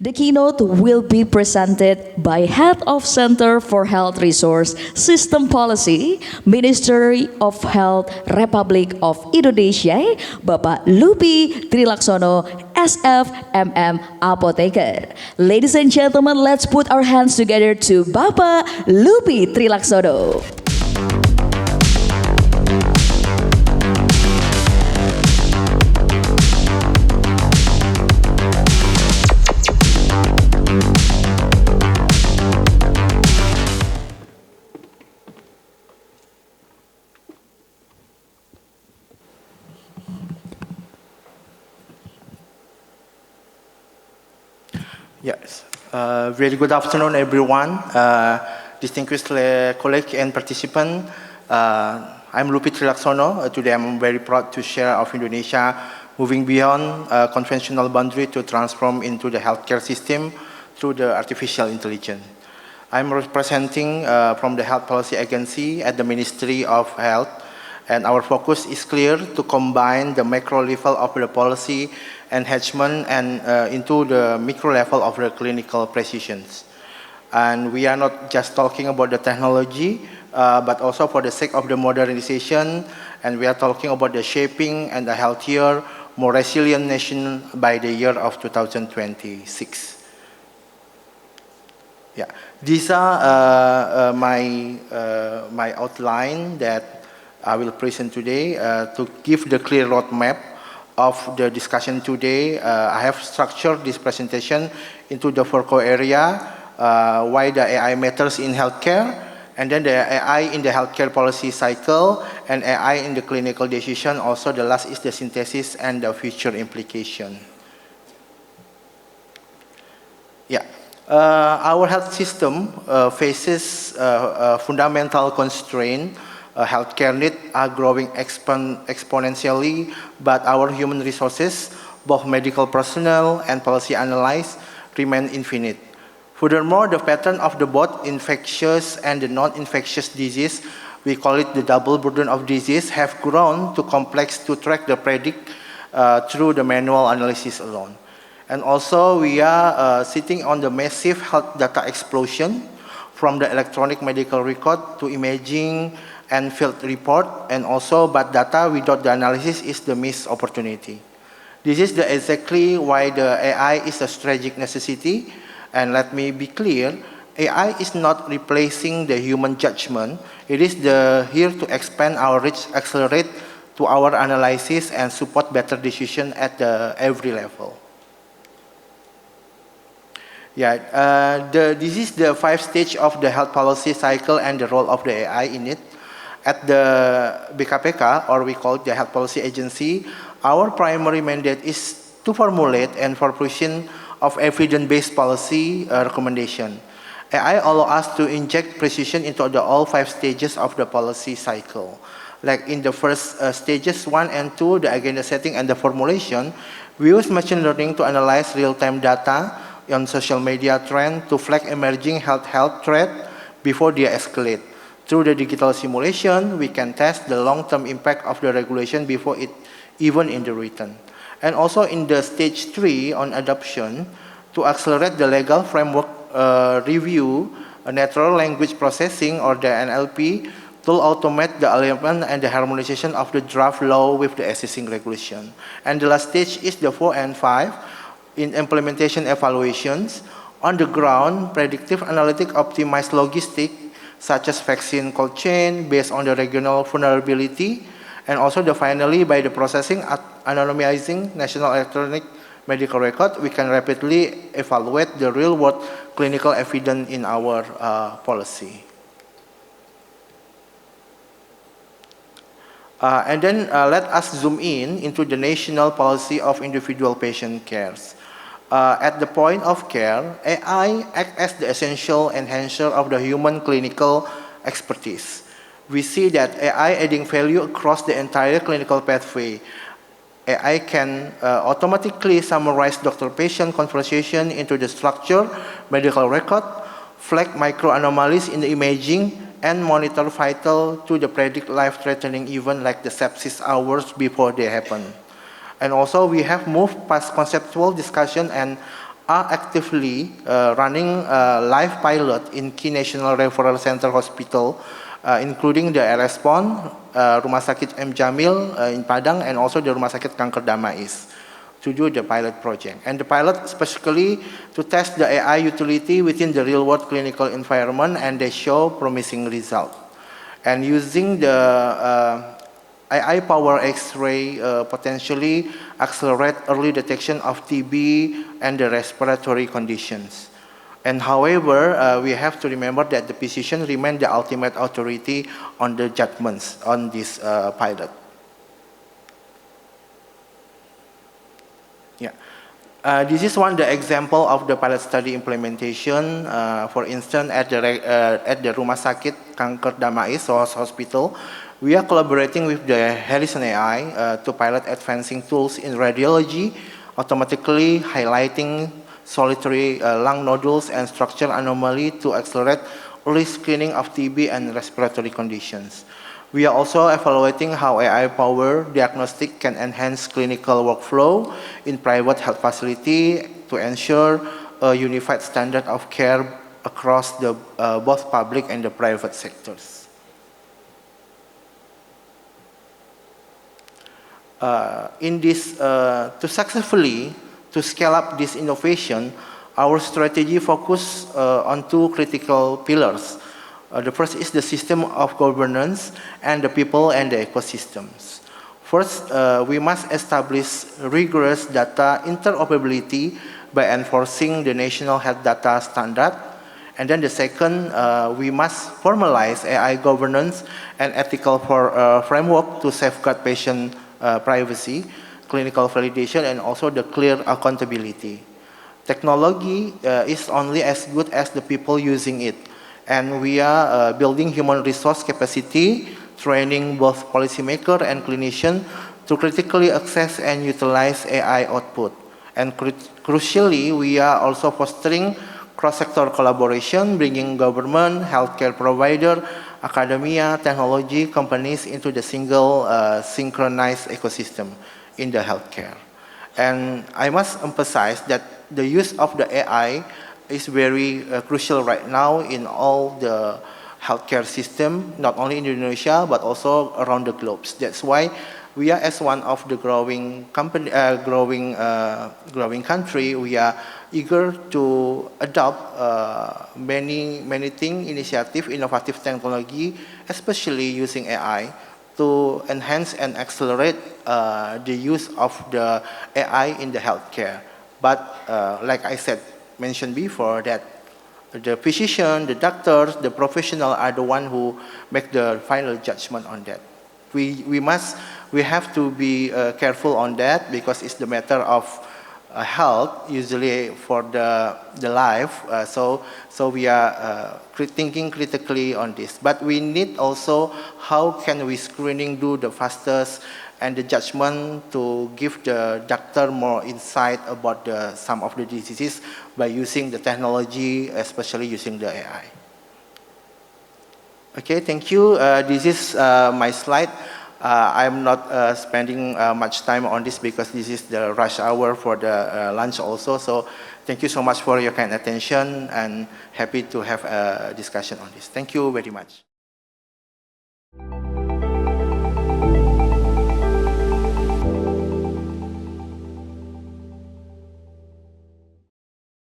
The keynote will be presented by Head of Center for Health Resource System Policy, Ministry of Health Republic of Indonesia, Bapak Lupi Trilaksono, SFMM Apoteker. Ladies and gentlemen, let's put our hands together to Bapak Lupi Trilaksono. Yes, very good afternoon, everyone. Distinguished colleague and participant. I'm Lupi Trilaksono. Today, I'm very proud to share of Indonesia moving beyond conventional boundary to transform into the healthcare system through the artificial intelligence. I'm representing from the Health Policy Agency at the Ministry of Health, and our focus is clear to combine the macro level of the policy enhancement and into the micro level of the clinical precisions. And we are not just talking about the technology, but also for the sake of the modernization, and we are talking about the shaping and the healthier, more resilient nation by the year of 2026. Yeah, these are my outline that I will present today to give the clear roadmap of the discussion today. I have structured this presentation into the four core area, why the AI matters in healthcare, and then the AI in the healthcare policy cycle, and AI in the clinical decision. Also, the last is the synthesis and the future implication. Yeah, our health system faces a fundamental constraint. Healthcare needs are growing exponentially, but our human resources, both medical personnel and policy analysts, remain infinite. Furthermore, the pattern of the both infectious and the non-infectious disease, we call it the double burden of disease, have grown too complex to track the predict through the manual analysis alone. And also, we are sitting on the massive health data explosion from the electronic medical record to imaging and field report, and also but data without the analysis is the missed opportunity. This is exactly why the AI is a strategic necessity, and let me be clear, AI is not replacing the human judgment, it is here to expand our reach, accelerate to our analysis and support better decision at every level. Yeah, this is the 5 stage of the health policy cycle and the role of the AI in it. At the BKPK, or we call it the Health Policy Agency, our primary mandate is to formulate and proposition of evidence-based policy recommendation. AI allows us to inject precision into all 5 stages of the policy cycle. Like in the first stages 1 and 2, the agenda setting and the formulation, we use machine learning to analyze real-time data on social media trend to flag emerging health threat before they escalate. Through the digital simulation, we can test the long-term impact of the regulation before it even in the written. And also in the stage 3 on adoption, to accelerate the legal framework review, natural language processing or the NLP, to automate the alignment and the harmonization of the draft law with the existing regulation. And the last stage is the 4 and 5, in implementation evaluations. On the ground, predictive analytic optimized logistics, such as vaccine cold chain based on the regional vulnerability, and also finally by the processing anonymizing national electronic medical record, we can rapidly evaluate the real-world clinical evidence in our policy. And then let us zoom in into the national policy of individual patient cares. At the point of care, AI acts as the essential enhancer of the human clinical expertise. We see that AI adding value across the entire clinical pathway. AI can automatically summarize doctor-patient conversation into the structured medical record, flag micro anomalies in the imaging, and monitor vital to the predict life-threatening event like the sepsis hours before they happen. And also we have moved past conceptual discussion and are actively running a live pilot in key national referral center hospital, including the RS-PON, Rumah Sakit M. Jamil in Padang, and also the Rumah Sakit Kanker Damais to do the pilot project. And the pilot specifically to test the AI utility within the real-world clinical environment, and they show promising results. And using the AI power X-ray potentially accelerate early detection of TB and the respiratory conditions. And however, we have to remember that the physician remains the ultimate authority on the judgments on this pilot. Yeah. This is one the example of the pilot study implementation. For instance, at the Rumah Sakit Kanker Damais Hospital, we are collaborating with the Harrison AI to pilot advancing tools in radiology, automatically highlighting solitary lung nodules and structural anomaly to accelerate early screening of TB and respiratory conditions. We are also evaluating how AI-powered diagnostic can enhance clinical workflow in private health facility to ensure a unified standard of care across the both public and the private sectors. To successfully to scale up this innovation, our strategy focus on two critical pillars. The first is the system of governance and the people and the ecosystems. First, we must establish rigorous data interoperability by enforcing the national health data standard. And then the second, we must formalize AI governance and ethical framework to safeguard patient privacy, clinical validation, and also the clear accountability. Technology is only as good as the people using it. And we are building human resource capacity, training both policymakers and clinicians to critically access and utilize AI output. And crucially, we are also fostering cross-sector collaboration, bringing government, healthcare provider, academia, technology companies into the single synchronized ecosystem in the healthcare. And I must emphasize that the use of the AI is very crucial right now in all the healthcare system, not only in Indonesia, but also around the globe. That's why we are, as one of the growing country, we are eager to adopt many things, initiative, innovative technology, especially using AI to enhance and accelerate the use of the AI in the healthcare. But like I mentioned before, that the physician, the doctors, the professional are the one who make the final judgment on that. We have to be careful on that because it's the matter of health, usually for the life. So we are thinking critically on this. But we need also how can we screening do the fastest and the judgment to give the doctor more insight about some of the diseases by using the technology, especially using the AI. Okay, thank you. This is my slide. I'm not spending much time on this because this is the rush hour for the lunch also. So thank you so much for your kind attention and happy to have a discussion on this. Thank you very much.